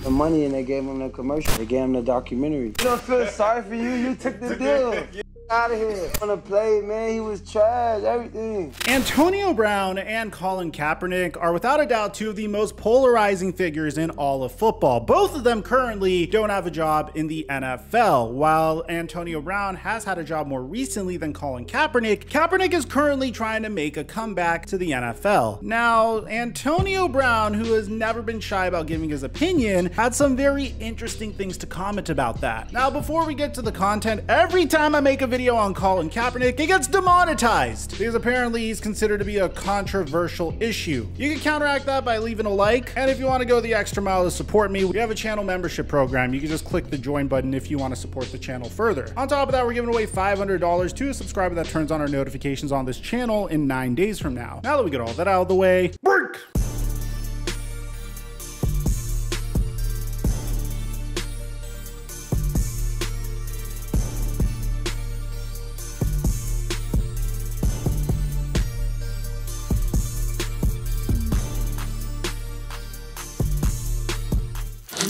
the money and they gave him the commercial. They gave him the documentary. You don't feel sorry for you? You took the deal. Get out of here. On the play, man, he was trash, everything. Antonio Brown and Colin Kaepernick are without a doubt two of the most polarizing figures in all of football. Both of them currently don't have a job in the NFL. While Antonio Brown has had a job more recently than Colin Kaepernick, Kaepernick is currently trying to make a comeback to the NFL. Now, Antonio Brown, who has never been shy about giving his opinion, had some very interesting things to comment about that. Now, before we get to the content, every time I make a video on Colin Kaepernick, it gets demonetized because apparently he's considered to be a controversial issue. You can counteract that by leaving a like, and if you want to go the extra mile to support me, we have a channel membership program. You can just click the join button if you want to support the channel further. On top of that, we're giving away $500 to a subscriber that turns on our notifications on this channel in 9 days from now. Now that we get all that out of the way, break!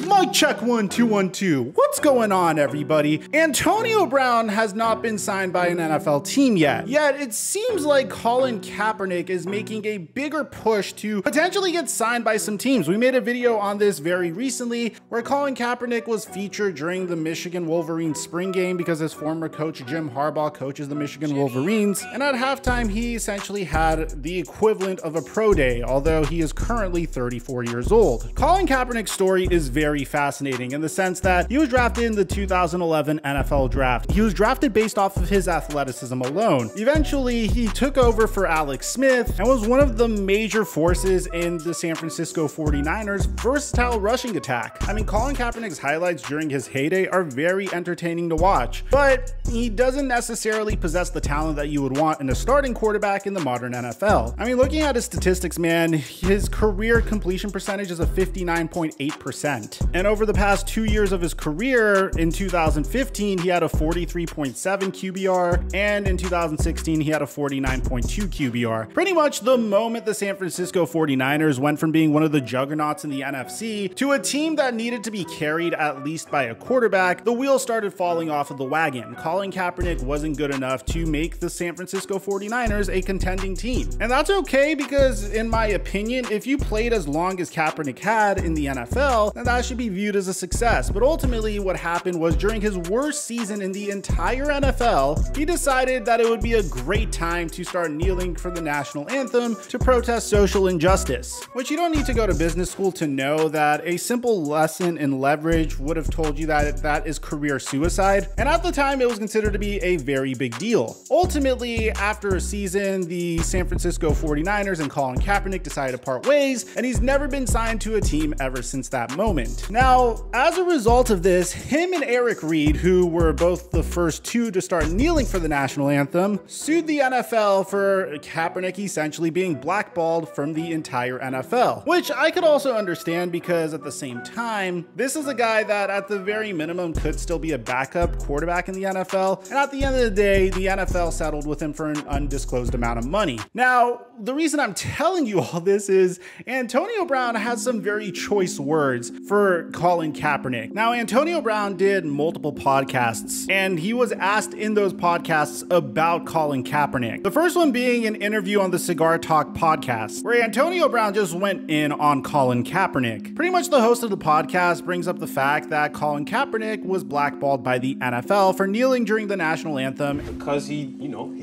Mic check 1 2 1 2. What's going on, everybody? Antonio Brown has not been signed by an NFL team yet. Yet it seems like Colin Kaepernick is making a bigger push to potentially get signed by some teams. We made a video on this very recently where Colin Kaepernick was featured during the Michigan Wolverines spring game because his former coach Jim Harbaugh coaches the Michigan Wolverines. And at halftime, he essentially had the equivalent of a pro day, although he is currently 34 years old. Colin Kaepernick's story is very fascinating in the sense that he was drafted in the 2011 NFL draft. He was drafted based off of his athleticism alone. Eventually, he took over for Alex Smith and was one of the major forces in the San Francisco 49ers' versatile rushing attack. I mean, Colin Kaepernick's highlights during his heyday are very entertaining to watch, but he doesn't necessarily possess the talent that you would want in a starting quarterback in the modern NFL. I mean, looking at his statistics, man, his career completion percentage is a 59.8%. And over the past 2 years of his career, in 2015, he had a 43.7 QBR, and in 2016, he had a 49.2 QBR. Pretty much the moment the San Francisco 49ers went from being one of the juggernauts in the NFC to a team that needed to be carried at least by a quarterback, the wheels started falling off of the wagon. Colin Kaepernick wasn't good enough to make the San Francisco 49ers a contending team. And that's okay because, in my opinion, if you played as long as Kaepernick had in the NFL, then that should be viewed as a success. But ultimately what happened was during his worst season in the entire NFL, he decided that it would be a great time to start kneeling for the national anthem to protest social injustice, which you don't need to go to business school to know that a simple lesson in leverage would have told you that that is career suicide. And at the time, it was considered to be a very big deal. Ultimately, after a season, the San Francisco 49ers and Colin Kaepernick decided to part ways, and he's never been signed to a team ever since that moment. Now, as a result of this, him and Eric Reid, who were both the first two to start kneeling for the national anthem, sued the NFL for Kaepernick essentially being blackballed from the entire NFL, which I could also understand because at the same time, this is a guy that at the very minimum could still be a backup quarterback in the NFL. And at the end of the day, the NFL settled with him for an undisclosed amount of money. Now, the reason I'm telling you all this is Antonio Brown has some very choice words for Colin Kaepernick. Now, Antonio Brown did multiple podcasts, and he was asked in those podcasts about Colin Kaepernick. The first one being an interview on the Cigar Talk podcast, where Antonio Brown just went in on Colin Kaepernick. Pretty much the host of the podcast brings up the fact that Colin Kaepernick was blackballed by the NFL for kneeling during the national anthem. Because he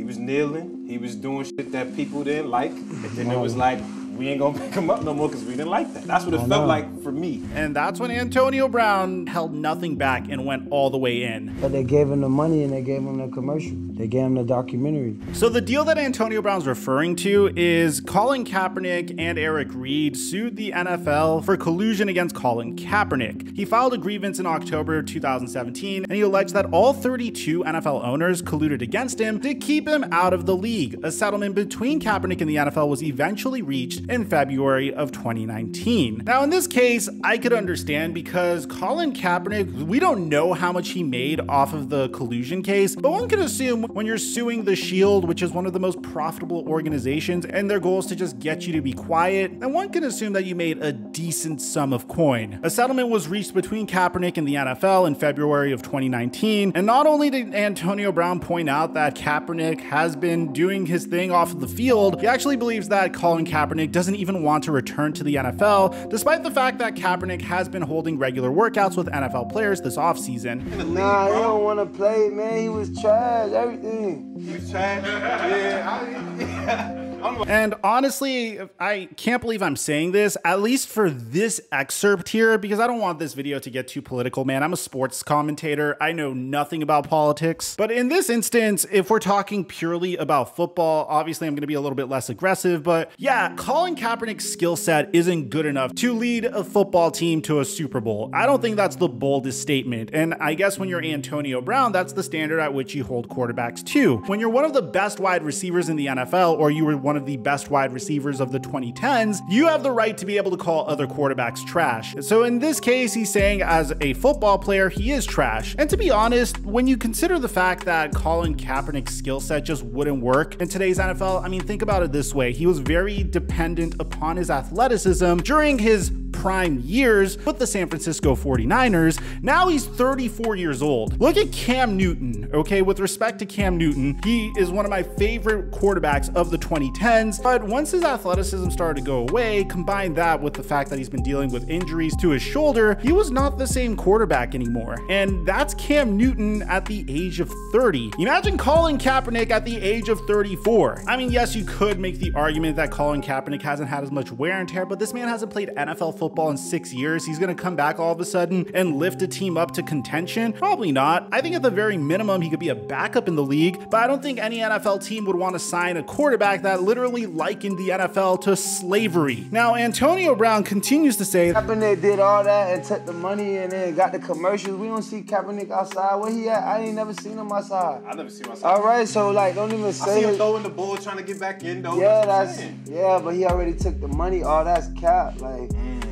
was kneeling, he was doing shit that people didn't like, and then it was like, we ain't gonna pick him up no more because we didn't like that. That's what it felt like for me. And that's when Antonio Brown held nothing back and went all the way in. But they gave him the money and they gave him the commercial. They gave him the documentary. So the deal that Antonio Brown's referring to is Colin Kaepernick and Eric Reid sued the NFL for collusion against Colin Kaepernick. He filed a grievance in October 2017, and he alleged that all 32 NFL owners colluded against him to keep him out of the league. A settlement between Kaepernick and the NFL was eventually reached in February of 2019. Now, in this case, I could understand because Colin Kaepernick, we don't know how much he made off of the collusion case, but one could assume when you're suing the Shield, which is one of the most profitable organizations, and their goal is to just get you to be quiet, then one can assume that you made a decent sum of coin. A settlement was reached between Kaepernick and the NFL in February of 2019, and not only did Antonio Brown point out that Kaepernick has been doing his thing off of the field, he actually believes that Colin Kaepernick doesn't even want to return to the NFL, despite the fact that Kaepernick has been holding regular workouts with NFL players this offseason. Nah, he don't want to play, man. He was trash, everything. He was trash? Yeah. And honestly, I can't believe I'm saying this, at least for this excerpt here, because I don't want this video to get too political, man. I'm a sports commentator. I know nothing about politics. But in this instance, if we're talking purely about football, obviously I'm going to be a little bit less aggressive. But yeah, Colin Kaepernick's skill set isn't good enough to lead a football team to a Super Bowl. I don't think that's the boldest statement. And I guess when you're Antonio Brown, that's the standard at which you hold quarterbacks to. When you're one of the best wide receivers in the NFL, or you were one of the best wide receivers of the 2010s, you have the right to be able to call other quarterbacks trash. So in this case, he's saying as a football player, he is trash. And to be honest, when you consider the fact that Colin Kaepernick's skill set just wouldn't work in today's NFL, I mean, think about it this way. He was very dependent upon his athleticism during his prime years with the San Francisco 49ers. Now he's 34 years old. Look at Cam Newton, okay? With respect to Cam Newton, he is one of my favorite quarterbacks of the 2010s, but once his athleticism started to go away, combine that with the fact that he's been dealing with injuries to his shoulder, he was not the same quarterback anymore. And that's Cam Newton at the age of 30. Imagine Colin Kaepernick at the age of 34. I mean, yes, you could make the argument that Colin Kaepernick hasn't had as much wear and tear, but this man hasn't played NFL football in 6 years. He's going to come back all of a sudden and lift a team up to contention? Probably not. I think at the very minimum, he could be a backup in the league, but I don't think any NFL team would want to sign a quarterback that literally likened the NFL to slavery. Now, Antonio Brown continues to say, Kaepernick did all that and took the money and then got the commercials. We don't see Kaepernick outside. Where he at? I ain't never seen him outside. I never seen him outside. All right, so like, don't even say I see him throwing the ball, trying to get back in though. Yeah, yeah, but he already took the money. All that's cap. Like,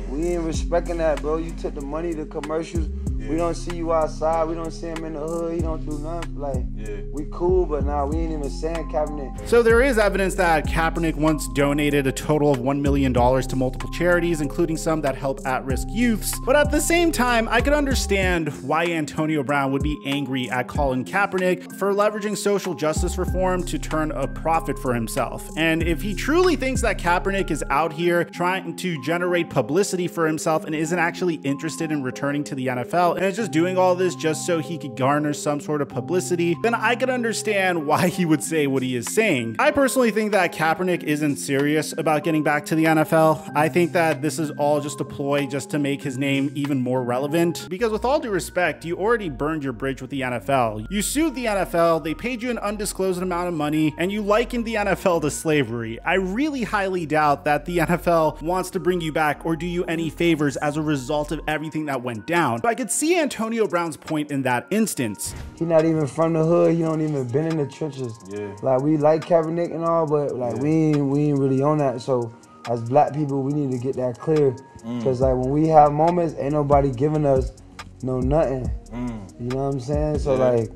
we ain't respecting that, bro. You took the money, the commercials. Yeah. We don't see you outside. We don't see him in the hood. He don't do nothing. Like, we cool, but now we ain't even saying Kaepernick. So there is evidence that Kaepernick once donated a total of $1 million to multiple charities, including some that help at-risk youths. But at the same time, I could understand why Antonio Brown would be angry at Colin Kaepernick for leveraging social justice reform to turn a profit for himself. And if he truly thinks that Kaepernick is out here trying to generate publicity for himself and isn't actually interested in returning to the NFL, and is just doing all this just so he could garner some sort of publicity, then I could understand why he would say what he is saying. I personally think that Kaepernick isn't serious about getting back to the NFL. I think that this is all just a ploy just to make his name even more relevant, because with all due respect, you already burned your bridge with the NFL. You sued the NFL, they paid you an undisclosed amount of money, and you likened the NFL to slavery. I really highly doubt that the NFL wants to bring you back or do you any favors as a result of everything that went down. But I could see Antonio Brown's point in that instance. He not even from the hood. He don't even been in the trenches. Yeah. Like, we like Kaepernick and all, but like we ain't really on that. So as black people, we need to get that clear. Cause like when we have moments, ain't nobody giving us nothing. You know what I'm saying? So like,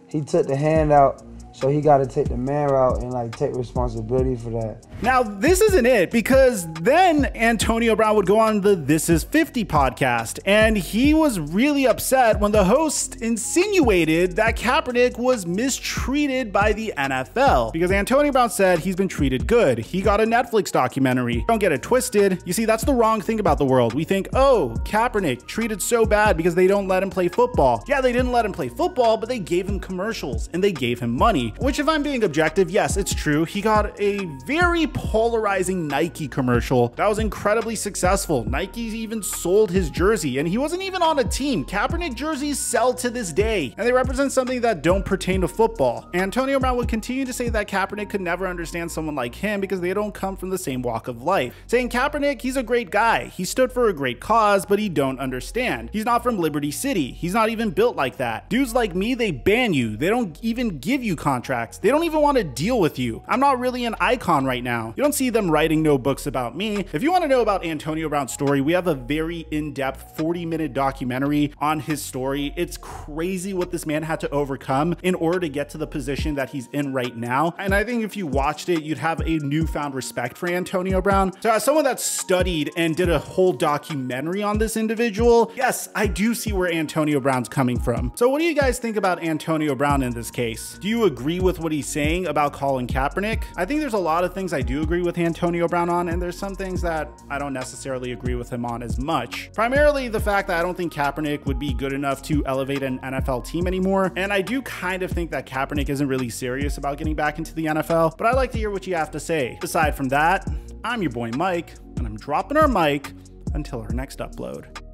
he took the handout. So he got to take the man route and like take responsibility for that. Now, this isn't it, because then Antonio Brown would go on the This Is 50 podcast, and he was really upset when the host insinuated that Kaepernick was mistreated by the NFL, because Antonio Brown said he's been treated good. He got a Netflix documentary. Don't get it twisted. You see, that's the wrong thing about the world. We think, oh, Kaepernick treated so bad because they don't let him play football. Yeah, they didn't let him play football, but they gave him commercials and they gave him money, which, if I'm being objective, yes, it's true. He got a very polarizing Nike commercial that was incredibly successful. Nike even sold his jersey, and he wasn't even on a team. Kaepernick jerseys sell to this day, and they represent something that don't pertain to football. Antonio Brown would continue to say that Kaepernick could never understand someone like him because they don't come from the same walk of life, saying Kaepernick, he's a great guy. He stood for a great cause, but he don't understand. He's not from Liberty City. He's not even built like that. Dudes like me, they ban you. They don't even give you content. contracts. They don't even want to deal with you. I'm not really an icon right now. You don't see them writing no books about me. If you want to know about Antonio Brown's story, we have a very in-depth 40-minute documentary on his story. It's crazy what this man had to overcome in order to get to the position that he's in right now. And I think if you watched it, you'd have a newfound respect for Antonio Brown. So as someone that studied and did a whole documentary on this individual, yes, I do see where Antonio Brown's coming from. So what do you guys think about Antonio Brown in this case? Do you agree with what he's saying about Colin Kaepernick? I think there's a lot of things I do agree with Antonio Brown on, and there's some things that I don't necessarily agree with him on as much. Primarily the fact that I don't think Kaepernick would be good enough to elevate an NFL team anymore. And I do kind of think that Kaepernick isn't really serious about getting back into the NFL, but I'd like to hear what you have to say. Aside from that, I'm your boy Mike, and I'm dropping our mic until our next upload.